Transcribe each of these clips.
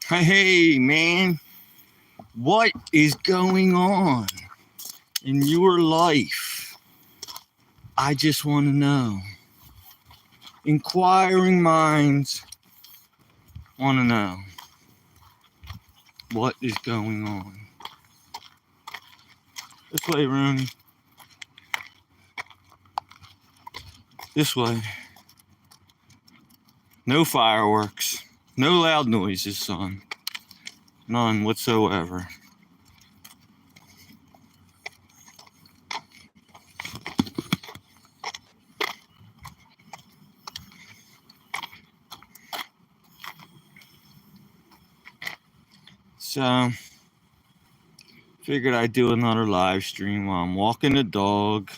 Hey, man, what is going on in your life? I just want to know. Inquiring minds want to know what is going on. This way, Rooney. This way. No fireworks. No loud noises, son. None whatsoever. So, figured I'd do another live stream while I'm walking the dog.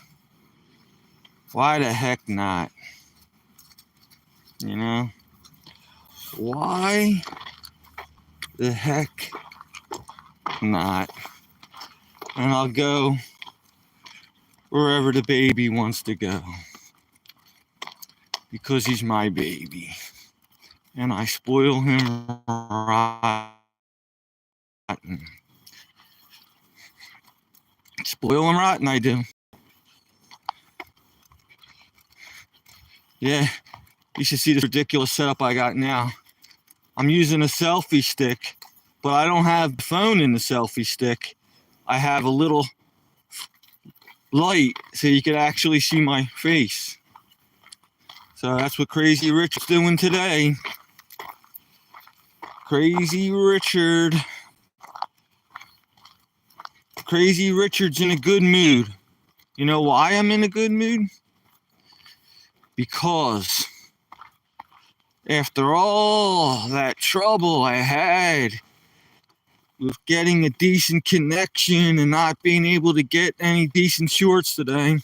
Why the heck not? You know? Why the heck not? And I'll go wherever the baby wants to go. Because he's my baby. And I spoil him rotten. Spoil him rotten, I do. Yeah, you should see this ridiculous setup I got now. I'm using a selfie stick, but I don't have the phone in the selfie stick. I have a little light so you can actually see my face. So that's what Crazy Richard's doing today. Crazy Richard. Crazy Richard's in a good mood. You know why I'm in a good mood? Because after all that trouble I had with getting a decent connection and not being able to get any decent shorts today,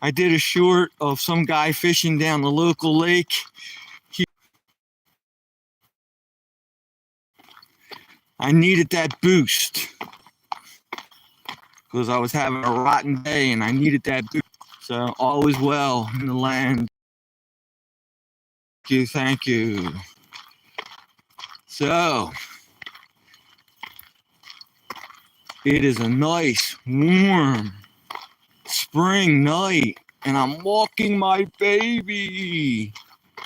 I did a short of some guy fishing down the local lake. I needed that boost because I was having a rotten day and I needed that boost. So all is well in the land. Thank you. So it is a nice, warm spring night, and I'm walking my baby.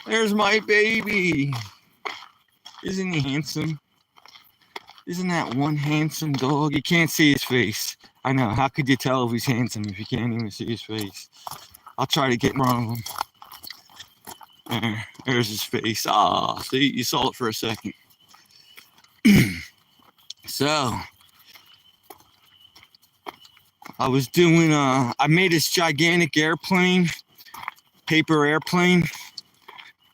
There's my baby. Isn't he handsome? Isn't that one handsome dog? You can't see his face. I know. How could you tell if he's handsome if you can't even see his face? I'll try to get in front of him. There's his face. Ah, see, you saw it for a second. So, I was doing, I made this gigantic airplane, paper airplane,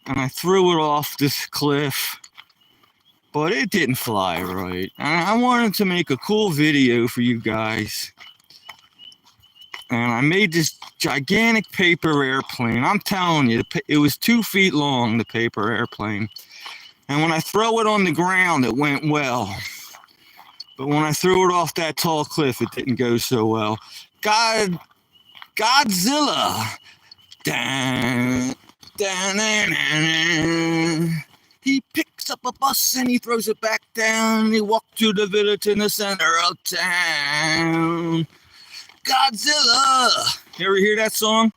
and I threw it off this cliff, but it didn't fly right. And I wanted to make a cool video for you guys. And I made this gigantic paper airplane. I'm telling you, it was 2 feet long, the paper airplane. And when I throw it on the ground, it went well. But when I threw it off that tall cliff, it didn't go so well. Godzilla. Dun, dun, dun, dun. He picks up a bus and he throws it back down. He walked to the village in the center of town. Godzilla. You ever hear that song?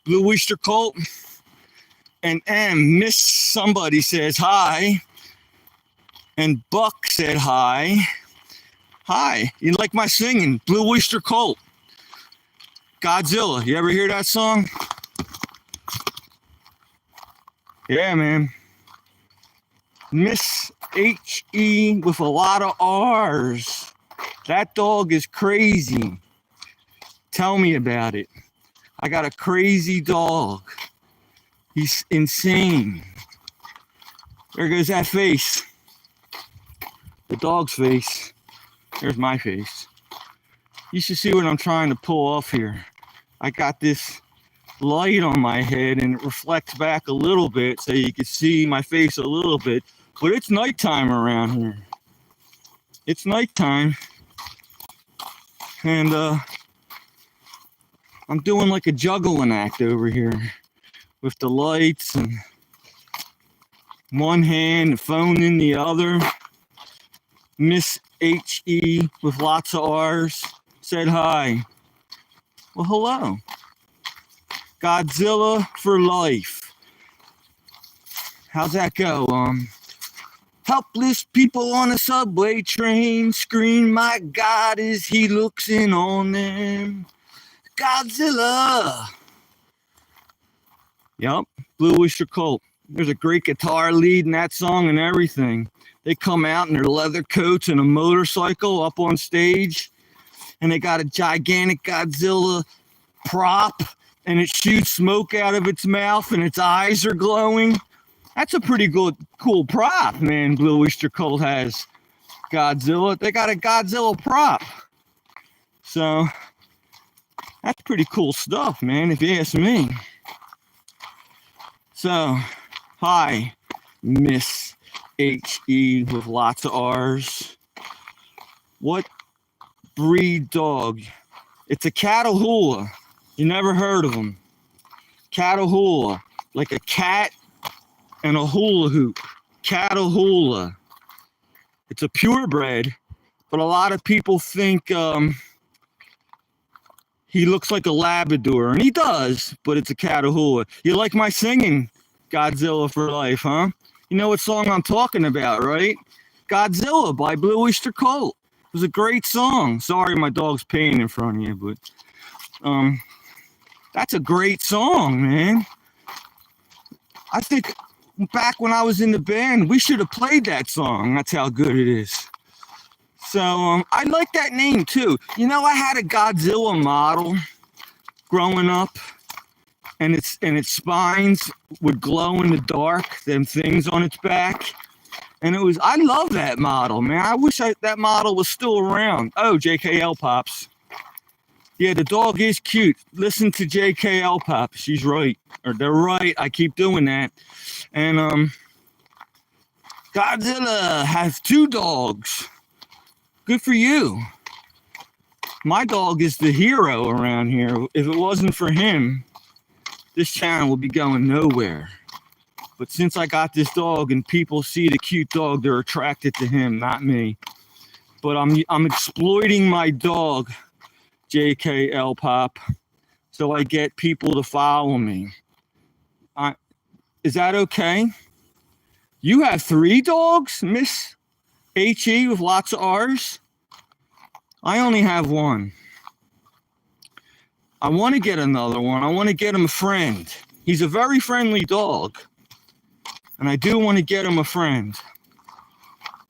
Blue Oyster Cult. And Miss somebody says hi. And Buck said hi. Hi. You like my singing? Blue Oyster Cult. Godzilla. You ever hear that song? Yeah, man. Miss H-E with a lot of R's. That dog is crazy. Tell me about it. I got a crazy dog. He's insane. There goes that face. The dog's face. There's my face. You should see what I'm trying to pull off here. I got this light on my head and it reflects back a little bit so you can see my face a little bit. But it's nighttime around here. It's nighttime. And I'm doing like a juggling act over here with the lights and one hand, the phone in the other. Miss H-E with lots of R's said hi. Well, hello. Godzilla for life. How's that go? Helpless people on a subway train scream, my God, is he looking on them? Godzilla. Yup, Blue Oyster Cult. There's a great guitar lead in that song and everything. They come out in their leather coats and a motorcycle up on stage, and they got a gigantic Godzilla prop, and it shoots smoke out of its mouth, and its eyes are glowing. That's a pretty cool prop, man. Blue Oyster Cult has Godzilla. They got a Godzilla prop. So that's pretty cool stuff, man, if you ask me. So, hi, Miss H-E with lots of R's. What breed dog? It's a Catahoula. You never heard of them. Catahoula, like a cat and a hula hoop. Catahoula. It's a purebred, but a lot of people think he looks like a Labrador, and he does, but it's a Catahoula. You like my singing, Godzilla for life, huh? You know what song I'm talking about, right? Godzilla by Blue Oyster Cult. It was a great song. Sorry my dog's peeing in front of you, but that's a great song, man. I think back when I was in the band, we should have played that song. That's how good it is. So I like that name too. You know, I had a Godzilla model growing up, and its spines would glow in the dark, them things on its back. And I love that model, man. I wish that model was still around. Oh, JKL Pops. Yeah, the dog is cute. Listen to JKL Pops. She's right. Or they're right. I keep doing that. And Godzilla has 2 dogs. Good for you. My dog is the hero around here. If it wasn't for him, this channel would be going nowhere. But since I got this dog and people see the cute dog, they're attracted to him, not me. But I'm exploiting my dog, JKL Pop, so I get people to follow me. Is that okay? You have 3 dogs, Miss H-E with lots of R's? I only have 1. I want to get another one. I want to get him a friend. He's a very friendly dog. And I do want to get him a friend.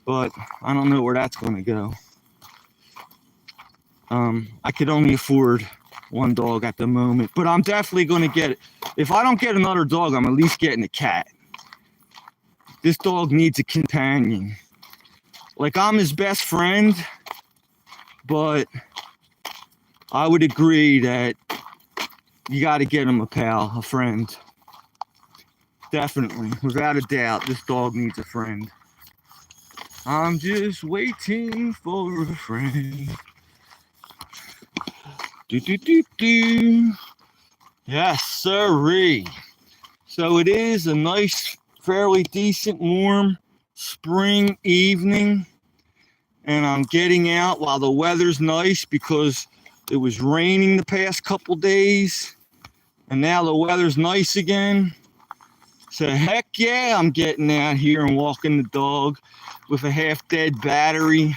But I don't know where that's going to go. I could only afford 1 dog at the moment. But I'm definitely going to get it. If I don't get another dog, I'm at least getting a cat. This dog needs a companion. Like, I'm his best friend, but I would agree that you got to get him a pal, a friend. Definitely, without a doubt, this dog needs a friend. I'm just waiting for a friend. Do. Yes, sirree. So it is a nice, fairly decent, warm spring evening, and I'm getting out while the weather's nice because it was raining the past couple days, and now the weather's nice again. So heck yeah, I'm getting out here and walking the dog with a half-dead battery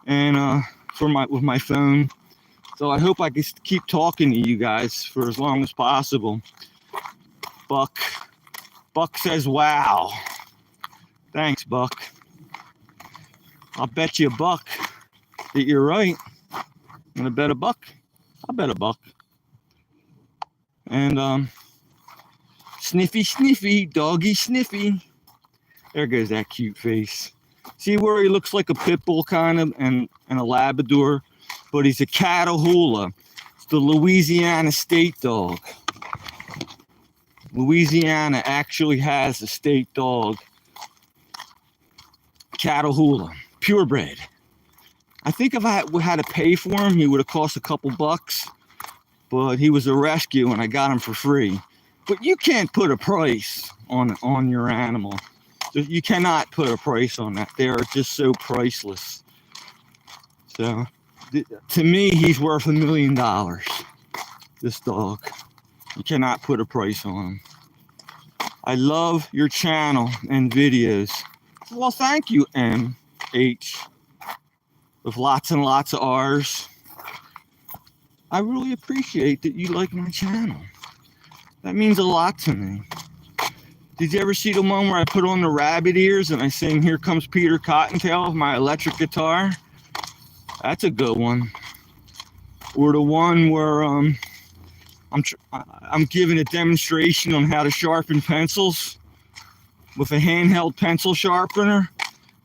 and with my phone. So I hope I can keep talking to you guys for as long as possible. Buck says wow. Thanks, Buck. I'll bet you $1 that you're right. I'm gonna bet $1. I'll bet $1. And sniffy, doggy sniffy. There goes that cute face. See where he looks like a pit bull kind of and a Labrador, but he's a Catahoula. It's the Louisiana state dog. Louisiana actually has a state dog. Catahoula, purebred. I think if I had to pay for him, he would have cost a couple bucks, but he was a rescue and I got him for free. But you can't put a price on your animal. You cannot put a price on that. They are just so priceless. So, to me, he's worth $1 million. This dog. You cannot put a price on him. I love your channel and videos. Well, thank you, MH. With lots and lots of R's. I really appreciate that you like my channel. That means a lot to me. Did you ever see the one where I put on the rabbit ears and I sing "Here Comes Peter Cottontail" with my electric guitar? That's a good one. Or the one where I'm giving a demonstration on how to sharpen pencils with a handheld pencil sharpener,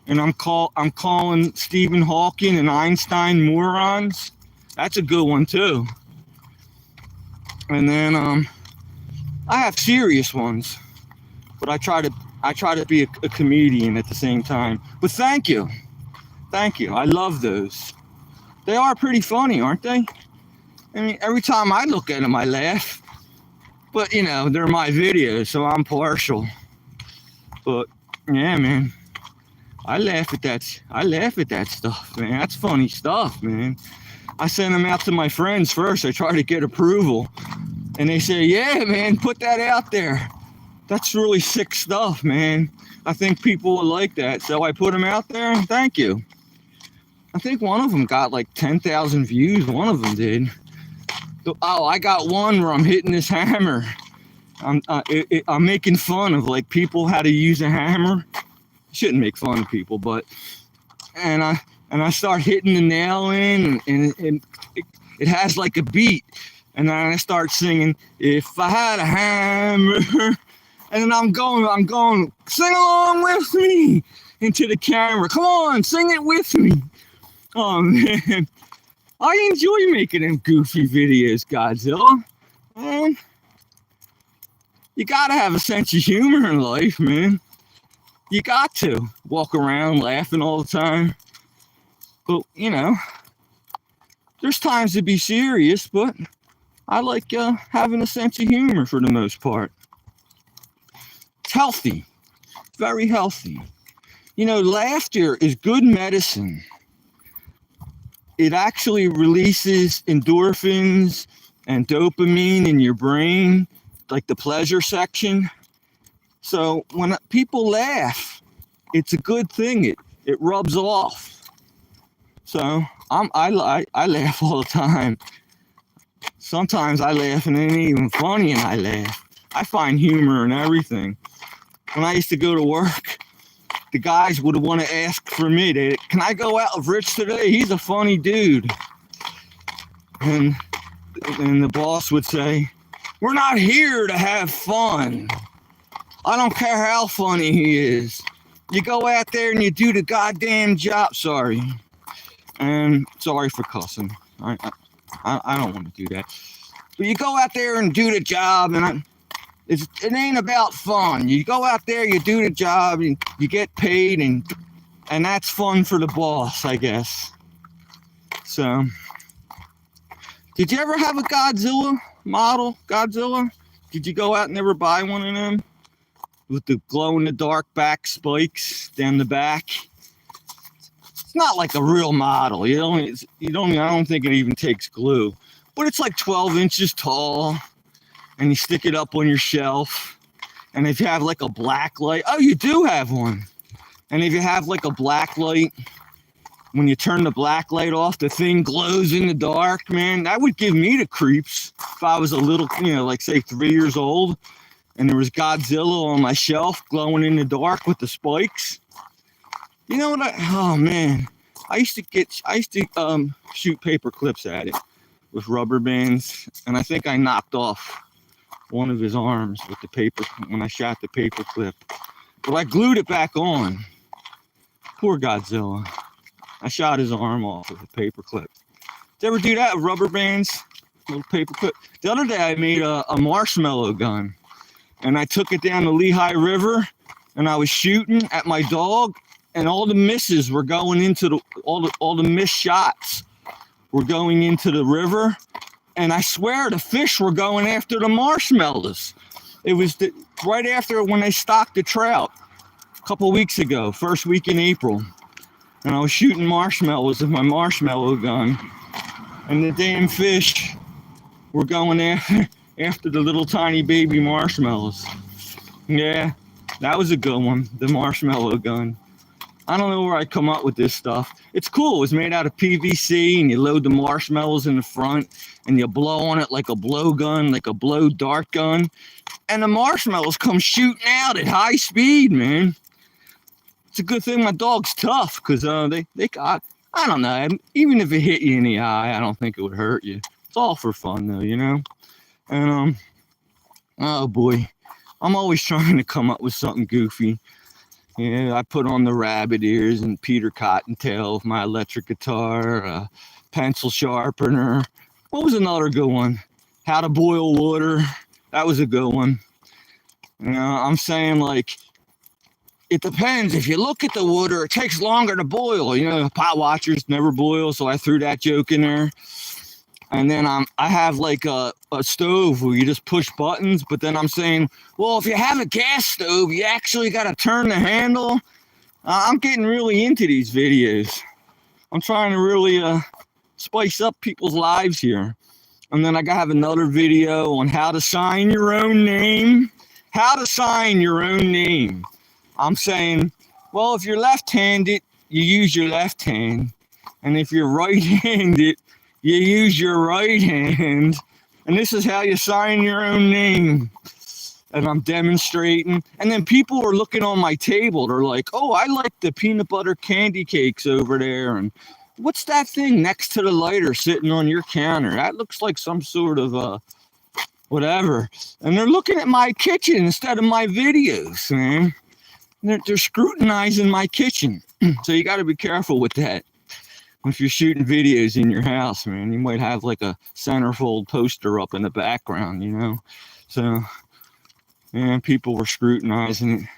and I'm calling Stephen Hawking and Einstein morons. That's a good one too. And then I have serious ones, but I try to be a comedian at the same time. But thank you. I love those. They are pretty funny, aren't they? I mean, every time I look at them, I laugh. But you know, they're my videos, so I'm partial. But yeah, man, I laugh at that stuff, man. That's funny stuff, man. I send them out to my friends first. I try to get approval, and they say, "Yeah, man, put that out there. That's really sick stuff, man. I think people will like that." So I put them out there, and thank you. I think one of them got like 10,000 views. One of them did. Oh, I got one where I'm hitting this hammer. I'm making fun of like people how to use a hammer. Shouldn't make fun of people, but and I start hitting the nail in, and it has like a beat, and then I start singing, "If I had a hammer," and then I'm going, "Sing along with me," into the camera. Come on, sing it with me. Oh man, I enjoy making them goofy videos, Godzilla. Man, you gotta have a sense of humor in life, man. You got to walk around laughing all the time. But, you know, there's times to be serious, but I like having a sense of humor for the most part. It's healthy. Very healthy. You know, laughter is good medicine. It actually releases endorphins and dopamine in your brain, like the pleasure section. So when people laugh, it's a good thing. It rubs off. So I laugh all the time. Sometimes I laugh and it ain't even funny, and I laugh. I find humor in everything. When I used to go to work, the guys would want to ask for me. "Can I go out with Rich today? He's a funny dude." And the boss would say, "We're not here to have fun. I don't care how funny he is. You go out there and you do the goddamn job." Sorry. And sorry for cussing. I don't want to do that. But you go out there and do the job, and it ain't about fun. You go out there, you do the job, and you get paid, and that's fun for the boss, I guess. So, did you ever have a Godzilla model? Godzilla? Did you go out and ever buy one of them with the glow-in-the-dark back spikes down the back? It's not like a real model. I don't think it even takes glue, but it's like 12 inches tall. And you stick it up on your shelf. And if you have like a black light, oh, you do have one. And if you have like a black light, when you turn the black light off, the thing glows in the dark, man. That would give me the creeps if I was a little, like say 3 years old, and there was Godzilla on my shelf glowing in the dark with the spikes. You know what? Oh man, I used to shoot paper clips at it with rubber bands, and I think I knocked off one of his arms with the paper when I shot the paper clip. But I glued it back on. Poor Godzilla. I shot his arm off with a paper clip. Did you ever do that with rubber bands? Little paper clip. The other day I made a marshmallow gun, and I took it down the Lehigh River, and I was shooting at my dog, and all the misses were going into all the missed shots were going into the river. And I swear the fish were going after the marshmallows. It was right after when they stocked the trout. a couple weeks ago, first week in April, and I was shooting marshmallows with my marshmallow gun, and the damn fish were going after the little tiny baby marshmallows. Yeah, that was a good one, the marshmallow gun. I don't know where I come up with this stuff. It's cool. It's made out of PVC, and you load the marshmallows in the front, and you blow on it like a blow gun, like a blow dart gun, and the marshmallows come shooting out at high speed, man. It's a good thing my dog's tough, because they got, I don't know, even if it hit you in the eye, I don't think it would hurt you. It's all for fun, though, you know? And, oh boy, I'm always trying to come up with something goofy. Yeah, I put on the rabbit ears and Peter Cottontail with my electric guitar, pencil sharpener. What was another good one? How to boil water. That was a good one. You know, I'm saying, like, it depends. If you look at the water, it takes longer to boil. You know, pot watchers never boil, so I threw that joke in there. And then I have like a stove where you just push buttons, but then I'm saying, well, if you have a gas stove, you actually got to turn the handle. I'm getting really into these videos. I'm trying to really spice up people's lives here. And then I have another video on how to sign your own name. How to sign your own name. I'm saying, well, if you're left-handed, you use your left hand. And if you're right-handed, you use your right hand, and this is how you sign your own name. And I'm demonstrating, and then people are looking on my table. They're like, oh, I like the peanut butter candy cakes over there, and what's that thing next to the lighter sitting on your counter? That looks like some sort of whatever. And they're looking at my kitchen instead of my videos, man. They're scrutinizing my kitchen. So you got to be careful with that. If you're shooting videos in your house, man, you might have like a centerfold poster up in the background, you know? So, yeah, people were scrutinizing it.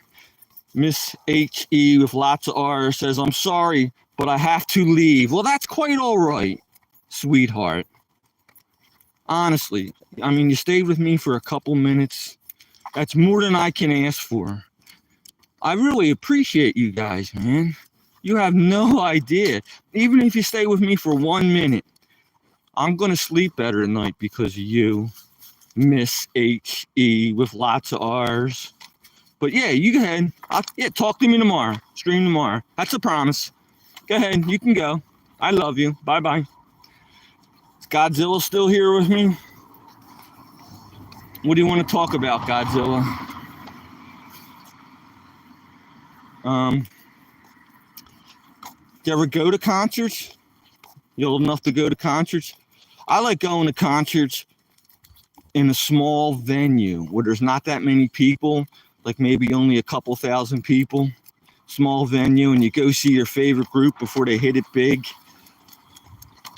Miss H.E. with lots of R's says, I'm sorry, but I have to leave. Well, that's quite all right, sweetheart. Honestly, I mean, you stayed with me for a couple minutes. That's more than I can ask for. I really appreciate you guys, man. You have no idea. Even if you stay with me for 1 minute, I'm going to sleep better tonight because of you, Miss H.E. with lots of R's. But yeah, you go ahead. Talk to me tomorrow. Stream tomorrow. That's a promise. Go ahead. You can go. I love you. Bye-bye. Is Godzilla still here with me? What do you want to talk about, Godzilla? You ever go to concerts? You old enough to go to concerts? I like going to concerts in a small venue where there's not that many people, like maybe only a couple thousand people. Small venue, and you go see your favorite group before they hit it big.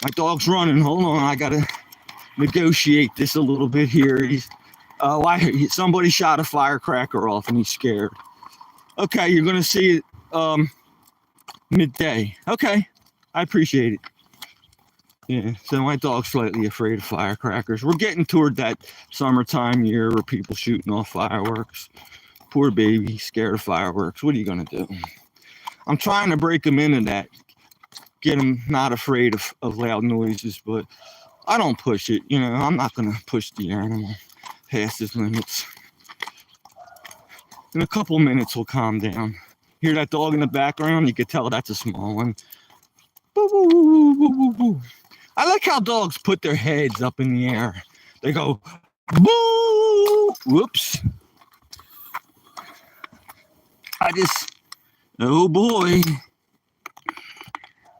My dog's running. Hold on, I gotta negotiate this a little bit here. Somebody shot a firecracker off and he's scared. Okay, you're gonna see it midday. Okay, I appreciate it. Yeah, so my dog's slightly afraid of firecrackers. We're getting toward that summertime year where people shooting off fireworks. Poor baby, scared of fireworks. What are you gonna do? I'm trying to break him into that. Get him not afraid of loud noises, but I don't push it. You know, I'm not gonna push the animal past his limits. In a couple minutes, he'll calm down. Hear that dog in the background? You could tell that's a small one. Boo, boo, boo, boo, boo, boo. I like how dogs put their heads up in the air. They go, boo! Whoops. Oh boy.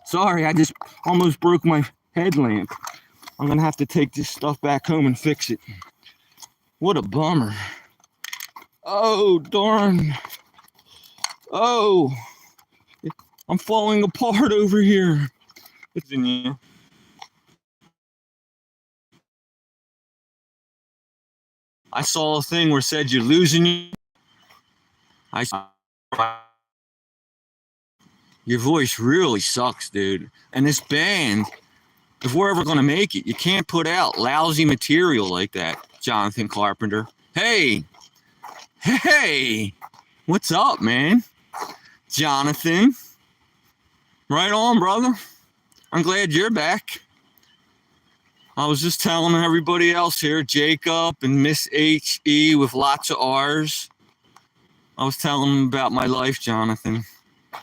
Sorry, I just almost broke my headlamp. I'm gonna have to take this stuff back home and fix it. What a bummer. Oh, darn. Oh, I'm falling apart over here. It's in you. I saw a thing where it said you're losing you. Your voice really sucks, dude. And this band, if we're ever going to make it, you can't put out lousy material like that, Jonathan Carpenter. Hey, what's up, man? Jonathan. Right on, brother. I'm glad you're back. I was just telling everybody else here, Jacob and Miss H.E. with lots of R's. I was telling them about my life, Jonathan.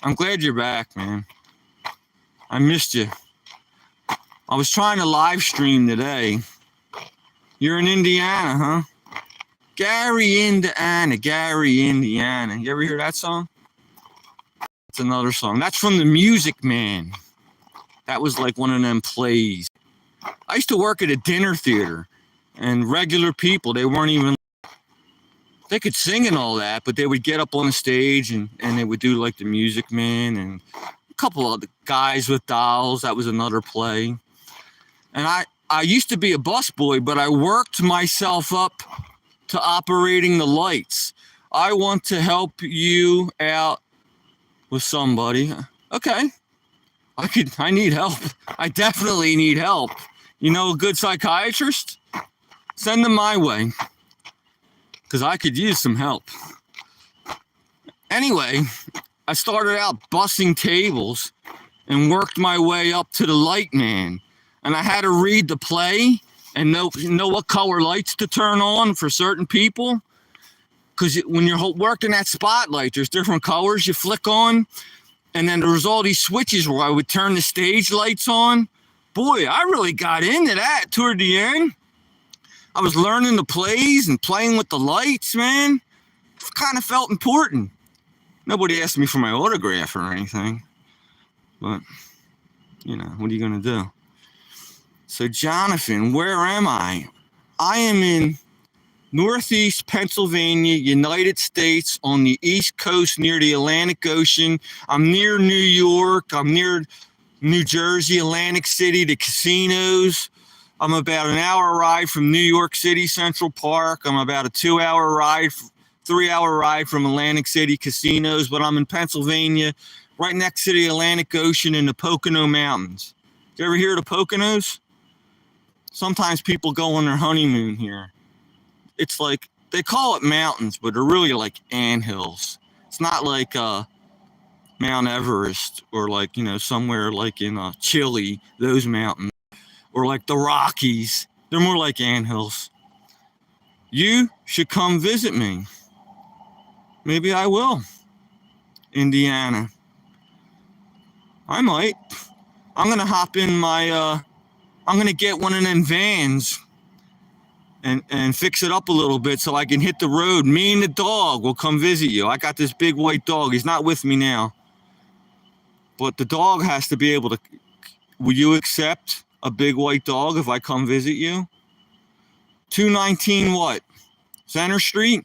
I'm glad you're back, man. I missed you. I was trying to live stream today. You're in Indiana, huh? Gary, Indiana. Gary, Indiana. You ever hear that song? That's another song. That's from The Music Man. That was like one of them plays. I used to work at a dinner theater, and regular people, they weren't even, they could sing and all that, but they would get up on the stage and they would do like The Music Man and a couple of the Guys with Dolls. That was another play. And I used to be a busboy, but I worked myself up to operating the lights. I want to help you out with somebody. Okay. I need help. I definitely need help. You know a good psychiatrist? Send them my way. Because I could use some help. Anyway, I started out bussing tables and worked my way up to the light man. And I had to read the play and know what color lights to turn on for certain people. Because when you're working that spotlight, there's different colors you flick on. And then there was all these switches where I would turn the stage lights on. Boy, I really got into that toward the end. I was learning the plays and playing with the lights, man. It kind of felt important. Nobody asked me for my autograph or anything. But, you know, what are you going to do? So, Jonathan, where am I? I am in Northeast Pennsylvania, United States, on the East Coast near the Atlantic Ocean. I'm near New York. I'm near New Jersey, Atlantic City, the casinos. I'm about an hour ride from New York City, Central Park. I'm about a 2-hour ride, 3-hour ride from Atlantic City casinos, but I'm in Pennsylvania, right next to the Atlantic Ocean in the Pocono Mountains. Did you ever hear of the Poconos? Sometimes people go on their honeymoon here. It's like, they call it mountains, but they're really like anthills. It's not like Mount Everest or like, you know, somewhere like in Chile, those mountains, or like the Rockies. They're more like anthills. You should come visit me. Maybe I will. Indiana. I might. I'm going to hop in my, I'm going to get one of them vans and fix it up a little bit so I can hit the road. Me and the dog will come visit you. I got this big white dog. He's not with me now. But the dog has to be able to... Will you accept a big white dog if I come visit you? 219 what? Center Street?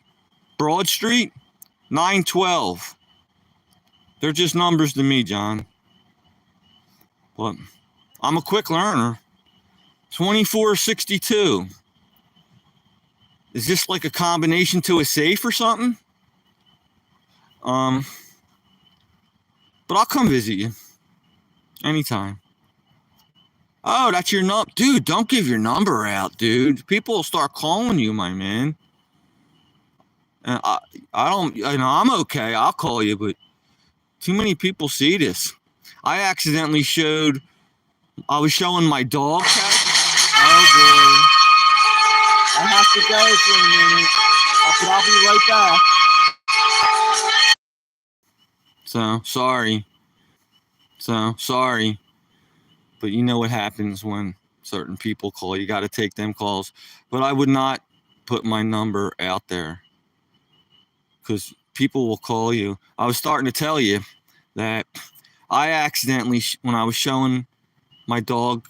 Broad Street? 912. They're just numbers to me, John. But I'm a quick learner. 2462. Is this like a combination to a safe or something? But I'll come visit you. Anytime. Oh, that's your number. Dude, don't give your number out, dude. People will start calling you, my man. And I don't, you know, I'm okay. I'll call you, but too many people see this. I accidentally I was showing my dog. Oh, boy. I have to go for a minute, but I'll be right back. So, sorry. But you know what happens when certain people call. You got to take them calls. But I would not put my number out there because people will call you. I was starting to tell you that I accidentally, when I was showing my dog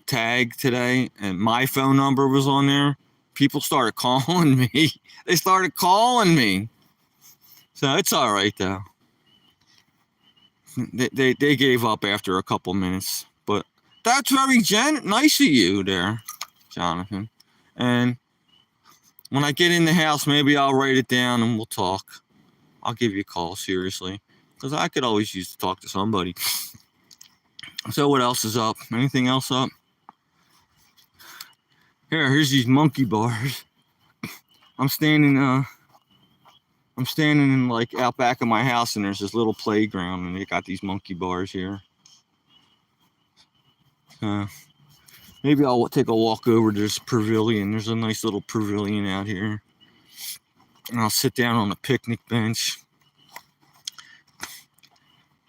tag today and my phone number was on there, people started calling me. They started calling me. So it's all right, though. They gave up after a couple minutes. But that's very nice of you there, Jonathan. And when I get in the house, maybe I'll write it down and we'll talk. I'll give you a call, seriously. Because I could always use to talk to somebody. So what else is up? Anything else up? Here's these monkey bars. I'm standing I'm standing in like out back of my house, and there's this little playground, and they got these monkey bars here. Maybe I'll take a walk over to this pavilion. There's a nice little pavilion out here. And I'll sit down on a picnic bench.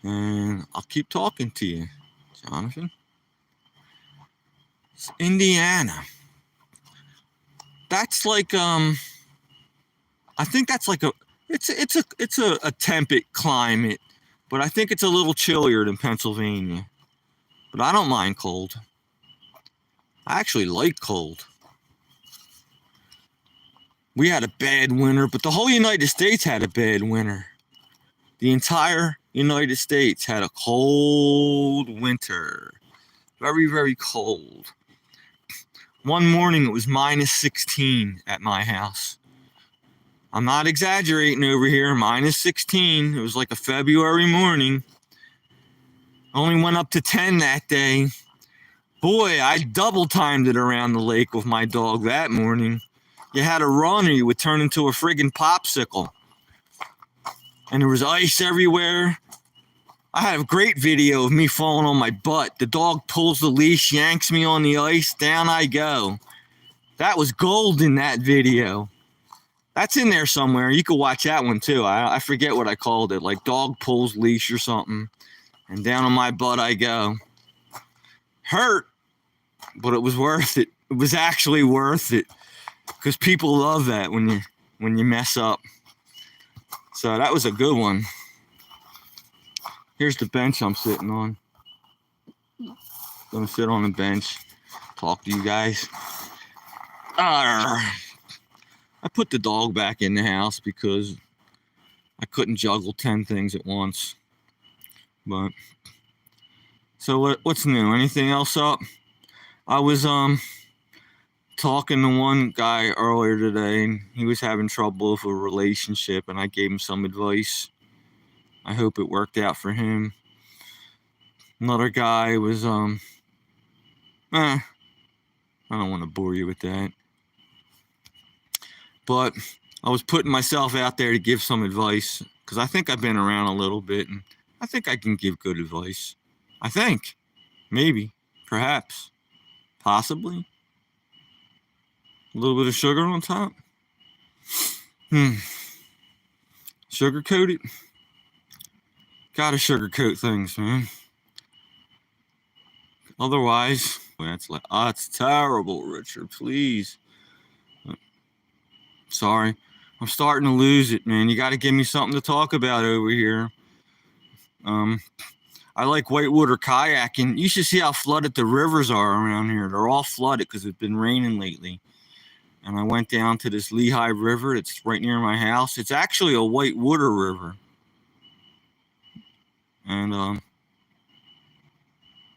And I'll keep talking to you, Jonathan. It's Indiana. That's like I think that's like it's a temperate climate, but I think it's a little chillier than Pennsylvania. But I don't mind cold. I actually like cold. We had a bad winter, but the whole United States had a bad winter. The entire United States had a cold winter. Very, very cold. One morning it was minus 16 at my house. I'm not exaggerating over here. Minus 16. It was like a February morning. Only went up to 10 that day. Boy, I double timed it around the lake with my dog that morning. You had to run or you would turn into a friggin' popsicle. And there was ice everywhere. I have a great video of me falling on my butt. The dog pulls the leash, yanks me on the ice, down I go. That was gold in that video. That's in there somewhere. You could watch that one too. I forget what I called it, like dog pulls leash or something. And down on my butt I go. Hurt, but it was worth it. It was actually worth it. Because people love that when you mess up. So that was a good one. Here's the bench I'm sitting on. Gonna sit on the bench, talk to you guys. I put the dog back in the house because I couldn't juggle 10 things at once. But so what's new? Anything else up? I was talking to one guy earlier today, and he was having trouble with a relationship, and I gave him some advice. I hope it worked out for him. Another guy was I don't want to bore you with that. But I was putting myself out there to give some advice, because I think I've been around a little bit, and I think I can give good advice. I think. Maybe. Perhaps. Possibly. A little bit of sugar on top. Sugar-coated. Gotta sugarcoat things, man. Otherwise, that's like, it's terrible, Richard, please. Sorry. I'm starting to lose it, man. You gotta give me something to talk about over here. I like whitewater kayaking. You should see how flooded the rivers are around here. They're all flooded because it's been raining lately. And I went down to this Lehigh River. It's right near my house. It's actually a whitewater river. And,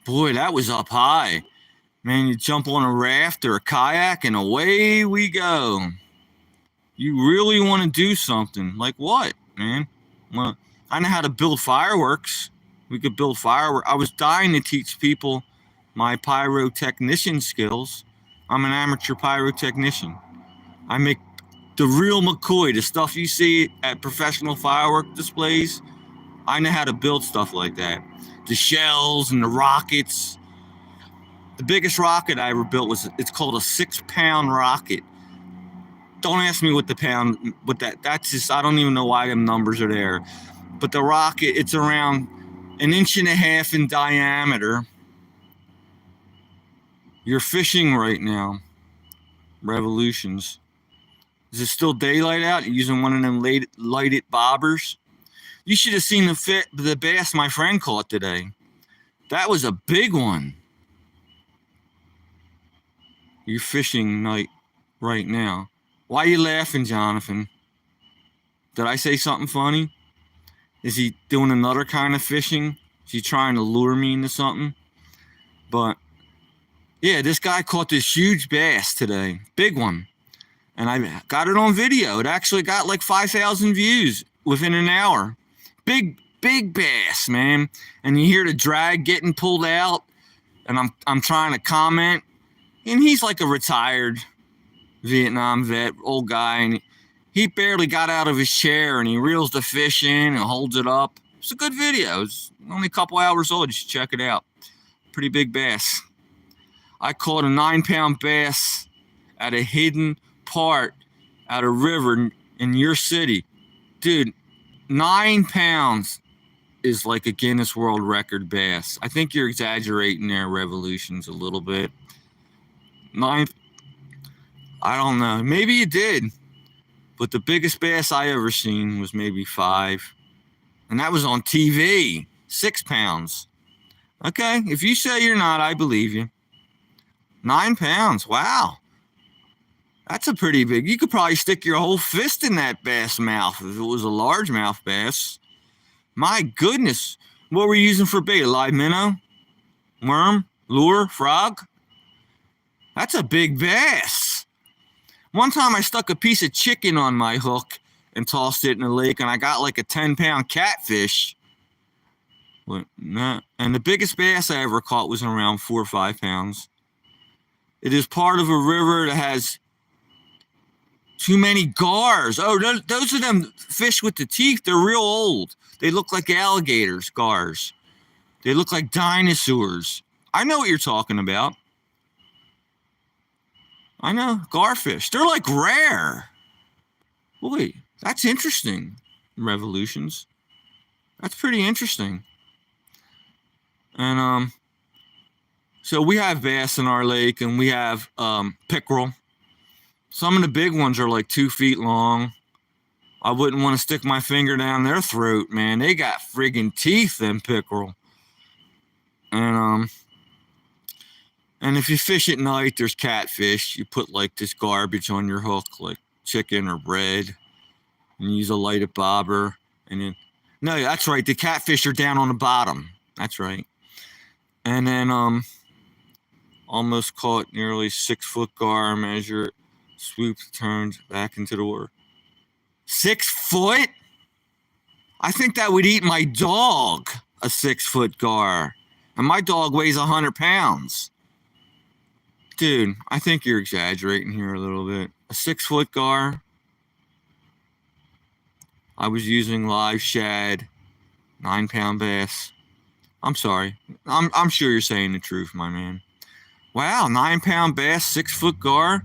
boy, that was up high. Man, you jump on a raft or a kayak and away we go. You really want to do something. Like what, man? Well, I know how to build fireworks. We could build fireworks. I was dying to teach people my pyrotechnician skills. I'm an amateur pyrotechnician. I make the real McCoy, the stuff you see at professional firework displays. I know how to build stuff like that. The shells and the rockets. The biggest rocket I ever built it's called a 6-pound rocket. Don't ask me what the pound, but that's just, I don't even know why them numbers are there. But the rocket, it's around 1.5 inches in diameter. You're fishing right now. Revolutions. Is it still daylight out? You're using one of them lighted bobbers? You should have seen the bass my friend caught today. That was a big one. You're fishing night right now. Why are you laughing, Jonathan? Did I say something funny? Is he doing another kind of fishing? Is he trying to lure me into something? But, yeah, this guy caught this huge bass today. Big one. And I got it on video. It actually got like 5,000 views within an hour. Big bass, man. And you hear the drag getting pulled out. And I'm trying to comment. And he's like a retired Vietnam vet, old guy. And He barely got out of his chair and he reels the fish in and holds it up. It's a good video. It's only a couple hours old. You should check it out. Pretty big bass. I caught a 9-pound bass at a hidden part at a river in your city. Dude, 9 pounds is like a Guinness World Record bass. I think you're exaggerating there, Revolutions, a little bit. 9, I don't know. Maybe you did. But the biggest bass I ever seen was maybe 5. And that was on TV. 6 pounds. Okay, if you say you're not, I believe you. 9 pounds, wow. That's a pretty big. You could probably stick your whole fist in that bass mouth if it was a largemouth bass. My goodness. What were you using for bait? A live minnow? Worm? Lure? Frog? That's a big bass. One time I stuck a piece of chicken on my hook and tossed it in the lake, and I got like a 10-pound catfish. And the biggest bass I ever caught was around 4 or 5 pounds. It is part of a river that has too many gars. Oh, those are them fish with the teeth. They're real old. They look like alligators, gars. They look like dinosaurs. I know what you're talking about. I know, garfish. They're like rare. Boy, that's interesting, Revolutions. That's pretty interesting. And so we have bass in our lake, and we have pickerel. Some of the big ones are like 2 feet long. I wouldn't want to stick my finger down their throat, man. They got friggin' teeth, them pickerel. And if you fish at night, there's catfish. You put like this garbage on your hook, like chicken or bread, and you use a lighted bobber. And then, no, that's right. The catfish are down on the bottom. That's right. And then almost caught nearly 6-foot gar, measure, swooped, turned back into the water. 6 foot? I think that would eat my dog, a 6-foot gar. And my dog weighs 100 pounds. Dude, I think you're exaggerating here a little bit. A 6-foot gar. I was using live shad, 9-pound bass. I'm sorry. I'm sure you're saying the truth, my man. Wow, 9-pound bass, 6-foot gar.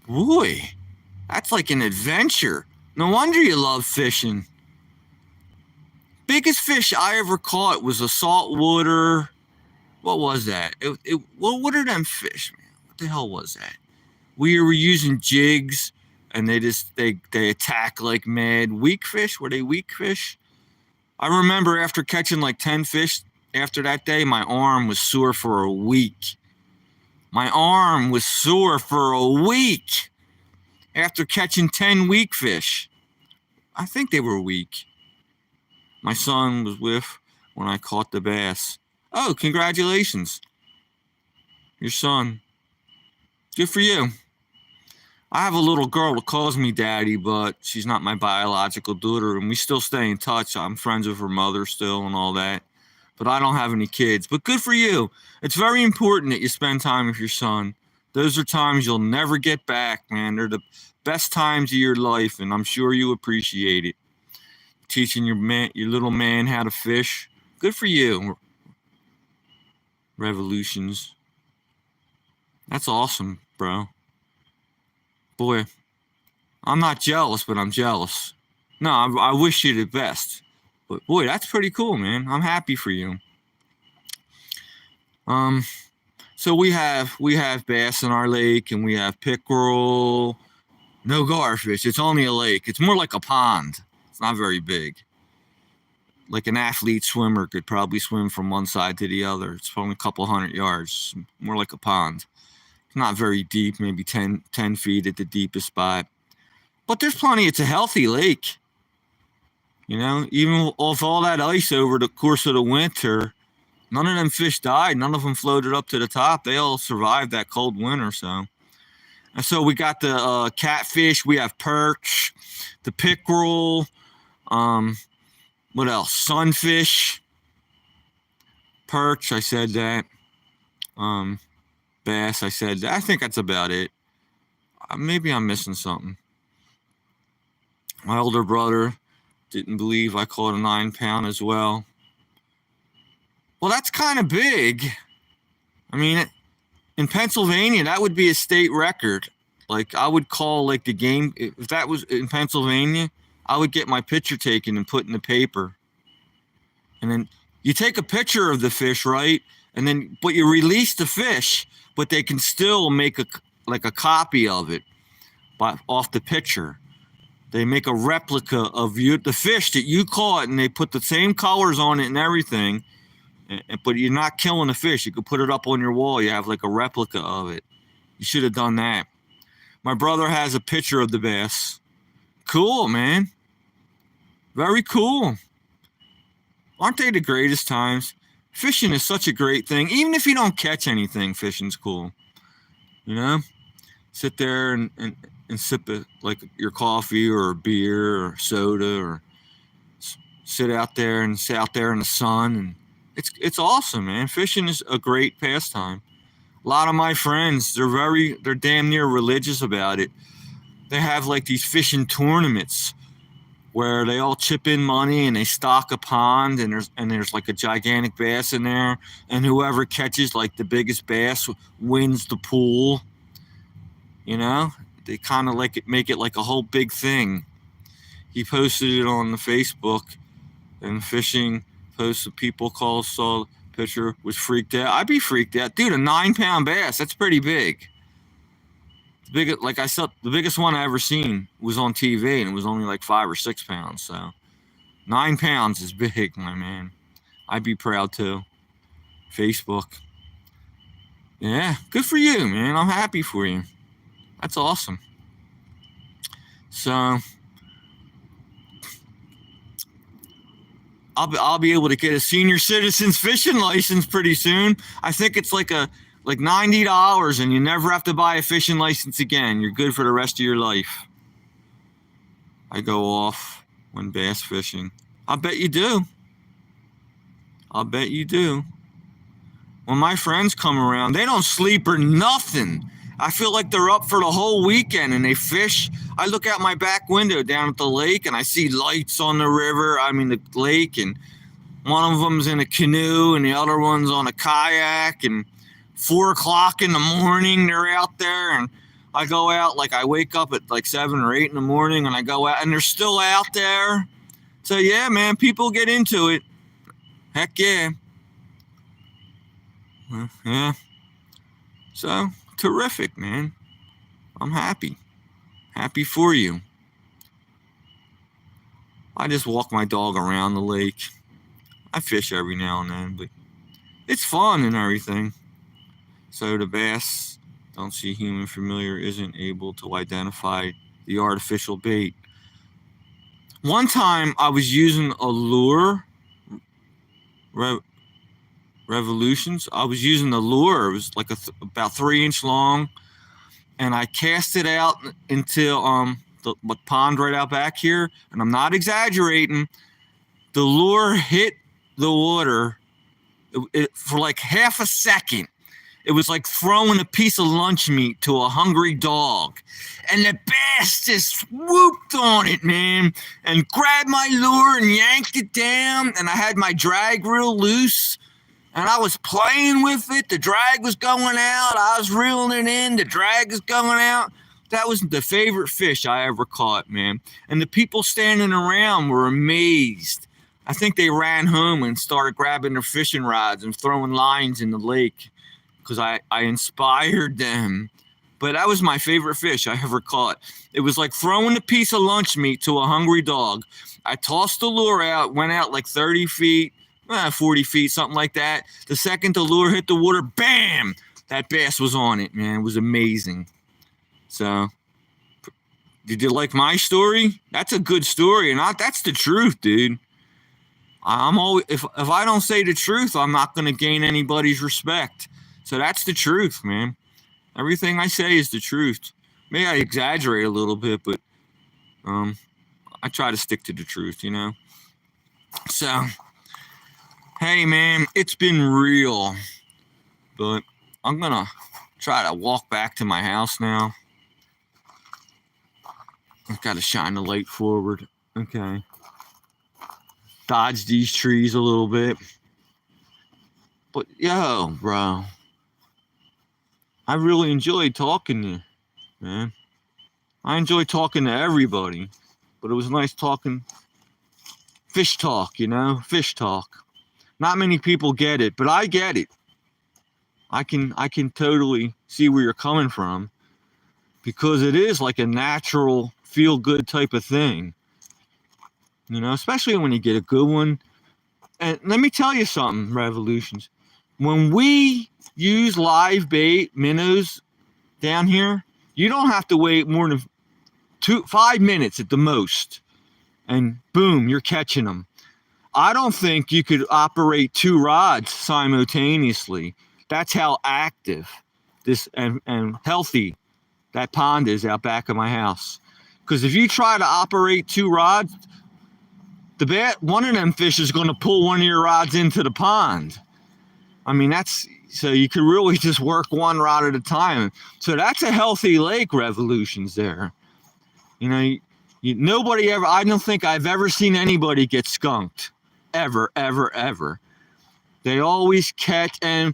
Boy, that's like an adventure. No wonder you love fishing. Biggest fish I ever caught was a saltwater. What was that? What are them fish, man? What the hell was that? We were using jigs, and they attack like mad. Weak fish? Were they weak fish? I remember after catching like 10 fish after that day, my arm was sore for a week. My arm was sore for a week after catching 10 weak fish. I think they were weak. My son was with when I caught the bass. Oh, congratulations. Your son. Good for you. I have a little girl that calls me daddy, but she's not my biological daughter, and we still stay in touch. I'm friends with her mother still and all that, but I don't have any kids. But good for you. It's very important that you spend time with your son. Those are times you'll never get back, man. They're the best times of your life, and I'm sure you appreciate it. Teaching your little man how to fish. Good for you. Revolutions. That's awesome, bro. Boy, I'm not jealous, but I'm jealous. No, I wish you the best. But boy, that's pretty cool, man. I'm happy for you. So we have bass in our lake, and we have pickerel. No garfish. It's only a lake. It's more like a pond. It's not very big. Like an athlete swimmer could probably swim from one side to the other. It's only a couple 100 yards. More like a pond. It's not very deep, maybe 10 feet at the deepest spot. But there's plenty. It's a healthy lake. You know, even with all that ice over the course of the winter, none of them fish died. None of them floated up to the top. They all survived that cold winter. So, and so we got the catfish. We have perch, the pickerel. What else? Sunfish, perch. I said that. Bass. I said that. I think that's about it. Maybe I'm missing something. My older brother didn't believe I caught a 9-pound as well. Well, that's kind of big. I mean, in Pennsylvania, that would be a state record. Like, I would call, like, the game, if that was in Pennsylvania, I would get my picture taken and put in the paper. And then you take a picture of the fish, right? And then, but you release the fish, but they can still make a copy of it off the picture. They make a replica of the fish that you caught, and they put the same colors on it and everything. But you're not killing the fish. You could put it up on your wall. You have like a replica of it. You should have done that. My brother has a picture of the bass. Cool, man. Very cool. Aren't they the greatest times? Fishing is such a great thing. Even if you don't catch anything, fishing's cool. You know? Sit there and sip it like your coffee or a beer or soda, or sit out there in the sun, and it's awesome, man. Fishing is a great pastime. A lot of my friends, they're damn near religious about it. They have like these fishing tournaments where they all chip in money and they stock a pond, and there's like a gigantic bass in there, and whoever catches like the biggest bass wins the pool. You know, they kind of make it like a whole big thing. He posted it on the Facebook, and fishing posts of people saw the picture, was freaked out. I'd be freaked out, dude. A 9-pound bass, that's pretty big. Like I said, the biggest one I ever seen was on TV, and it was only like 5 or 6 pounds. So 9 pounds is big, my man. I'd be proud too. Facebook. Yeah, good for you, man. I'm happy for you. That's awesome. So I'll be able to get a senior citizens fishing license pretty soon. I think it's like $90, and you never have to buy a fishing license again. You're good for the rest of your life. I go off when bass fishing. I bet you do. When my friends come around, they don't sleep or nothing. I feel like they're up for the whole weekend, and they fish. I look out my back window down at the lake, and I see lights on the lake, and one of them's in a canoe, and the other one's on a kayak, and 4 o'clock in the morning, they're out there, and I go out, like I wake up at like 7 or 8 in the morning, and I go out, and they're still out there. So yeah, man, people get into it. Heck yeah. Yeah. So, terrific, man. I'm happy. Happy for you. I just walk my dog around the lake. I fish every now and then, but it's fun and everything. So the bass don't see human familiar, isn't able to identify the artificial bait. One time I was using a lure, Revolutions. I was using the lure. It was like about 3-inch long, and I cast it out into the pond right out back here, and I'm not exaggerating. The lure hit the water for like half a second. It was like throwing a piece of lunch meat to a hungry dog. And the bass just swooped on it, man, and grabbed my lure and yanked it down. And I had my drag reel loose, and I was playing with it. The drag was going out. I was reeling it in. The drag is going out. That was the favorite fish I ever caught, man. And the people standing around were amazed. I think they ran home and started grabbing their fishing rods and throwing lines in the lake because I inspired them. But that was my favorite fish I ever caught. It was like throwing a piece of lunch meat to a hungry dog. I tossed the lure out, went out like 30 feet, 40 feet, something like that. The second the lure hit the water, bam! That bass was on it, man. It was amazing. So, did you like my story? That's a good story, and that's the truth, dude. I'm always if I don't say the truth, I'm not going to gain anybody's respect. So that's the truth, man. Everything I say is the truth. Maybe I exaggerate a little bit, but I try to stick to the truth, you know. So, hey, man, it's been real, but I'm gonna try to walk back to my house now. I've got to shine the light forward. Okay. Dodge these trees a little bit. But yo, bro, I really enjoyed talking to you, man. I enjoy talking to everybody, but it was nice talking fish talk, fish talk. Not many people get it, but I get it. I can totally see where you're coming from because it is like a natural feel good type of thing. Especially when you get a good one. And let me tell you something, Revolutions. When we use live bait minnows down here, you don't have to wait more than 5 minutes at the most. And boom, you're catching them. I don't think you could operate 2 rods simultaneously. That's how active this and healthy that pond is out back of my house. Because if you try to operate 2 rods, one of them fish is going to pull one of your rods into the pond. I mean, so you could really just work 1 rod at a time. So that's a healthy lake, Revolutions there. Nobody ever, I don't think I've ever seen anybody get skunked. Ever, ever, ever. They always catch, and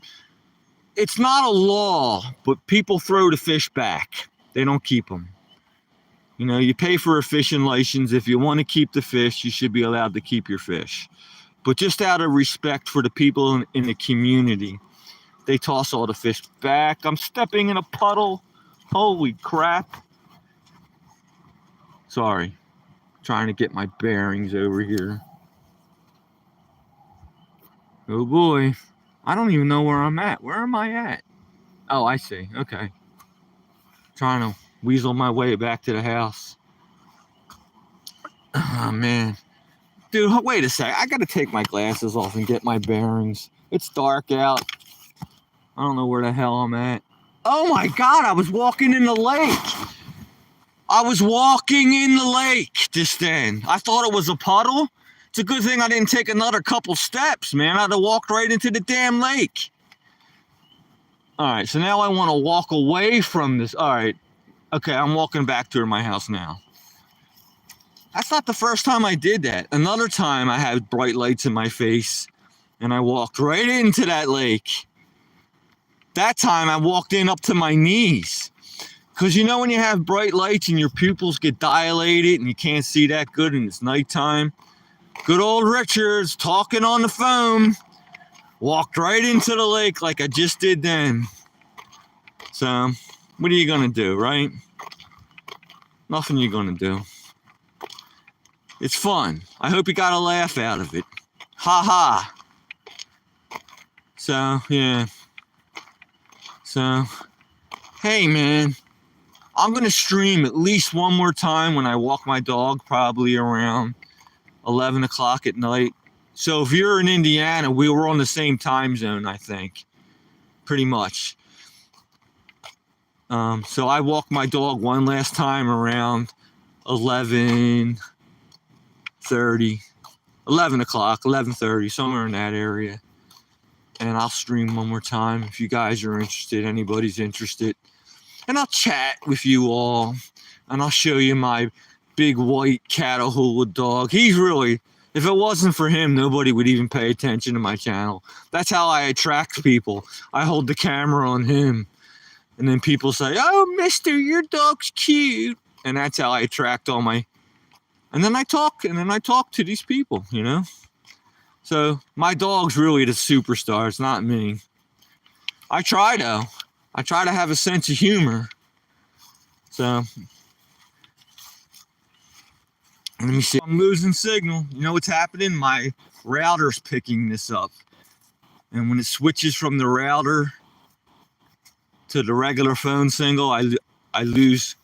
it's not a law, but people throw the fish back. They don't keep them. You pay for a fishing license. If you want to keep the fish, you should be allowed to keep your fish. But just out of respect for the people in the community, they toss all the fish back. I'm stepping in a puddle. Holy crap. Sorry. Trying to get my bearings over here. Oh boy. I don't even know where I'm at. Where am I at? Oh, I see. Okay. Trying to weasel my way back to the house. Oh, man. Dude, wait a sec. I got to take my glasses off and get my bearings. It's dark out. I don't know where the hell I'm at. Oh, my God. I was walking in the lake. Just then. I thought it was a puddle. It's a good thing I didn't take another couple steps, man. I'd have walked right into the damn lake. All right, so now I want to walk away from this. All right, okay, I'm walking back to my house now. That's not the first time I did that. Another time I had bright lights in my face, and I walked right into that lake. That time I walked in up to my knees. Because when you have bright lights and your pupils get dilated and you can't see that good and it's nighttime, good old Richards talking on the phone. Walked right into the lake like I just did then. So, what are you going to do, right? Nothing you're going to do. It's fun. I hope you got a laugh out of it. Ha ha. So, yeah. So, hey, man. I'm going to stream at least one more time when I walk my dog, probably around 11 o'clock at night. So if you're in Indiana, we were on the same time zone, I think, pretty much. So I walked my dog one last time around 11 o'clock, 11:30, somewhere in that area. And I'll stream one more time if you guys are interested, anybody's interested. And I'll chat with you all, and I'll show you my big white Catahoula dog. He's really... If it wasn't for him, nobody would even pay attention to my channel. That's how I attract people. I hold the camera on him. And then people say, oh, mister, your dog's cute. And that's how I attract all my... And then I talk to these people, So my dog's really the superstar. It's not me. I try, though. I try to have a sense of humor. So... Let me see. I'm losing signal. You know what's happening? My router's picking this up. And when it switches from the router to the regular phone signal, I lose.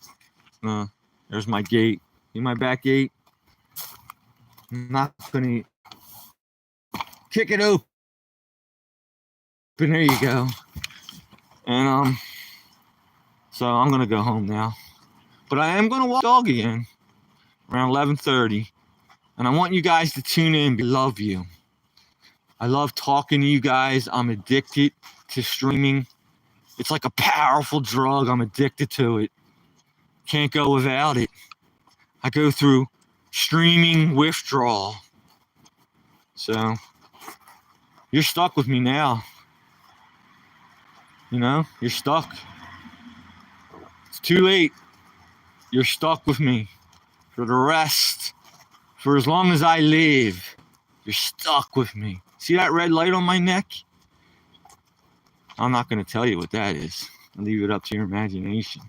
There's my gate. See my back gate? I'm not going to kick it open. There you go. And so I'm going to go home now. But I am going to walk the dog again. Around 11:30, and I want you guys to tune in. I love you. I love talking to you guys. I'm addicted to streaming. It's like a powerful drug. I'm addicted to it. Can't go without it. I go through streaming withdrawal. So you're stuck with me now. You know, you're stuck. It's too late. You're stuck with me for the rest, for as long as I live. You're stuck with me. See that red light on my neck? I'm not going to tell you what that is. I'll leave it up to your imagination.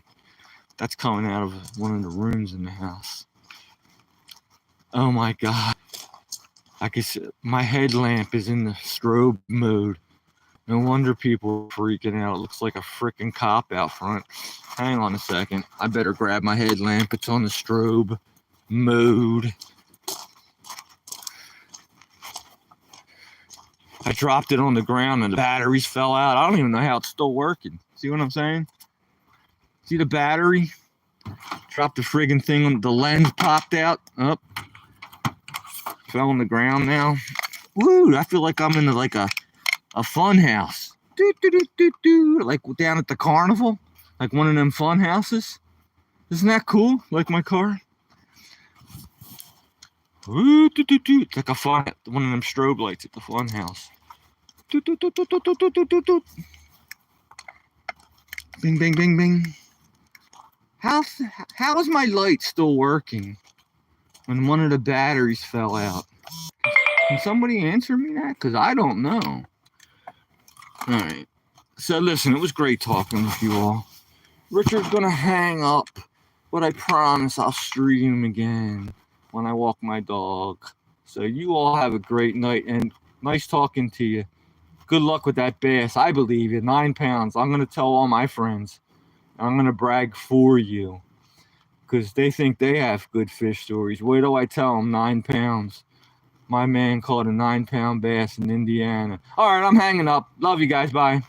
That's coming out of one of the rooms in the house. Oh my God. I can see my headlamp is in the strobe mode. No wonder people are freaking out. It looks like a freaking cop out front. Hang on a second. I better grab my headlamp. It's on the strobe mode. I dropped it on the ground and the batteries fell out. I don't even know how it's still working. See what I'm saying? See the battery? Dropped the friggin' thing on the lens, popped out. Up. Fell on the ground now. Woo! I feel like I'm in like a fun house. Like down at the carnival. Like one of them fun houses. Isn't that cool? Like my car? It's like a fun, one of them strobe lights at the fun house. Bing, bing, bing, bing. How is my light still working when one of the batteries fell out? Can somebody answer me that? Because I don't know. All right. So listen, it was great talking with you all. Richard's going to hang up, but I promise I'll stream again when I walk my dog. So you all have a great night, and nice talking to you. Good luck with that bass. I believe you. 9 pounds. I'm going to tell all my friends. I'm going to brag for you because they think they have good fish stories. Wait till I tell them 9 pounds. My man caught a 9-pound bass in Indiana. All right, I'm hanging up. Love you guys. Bye.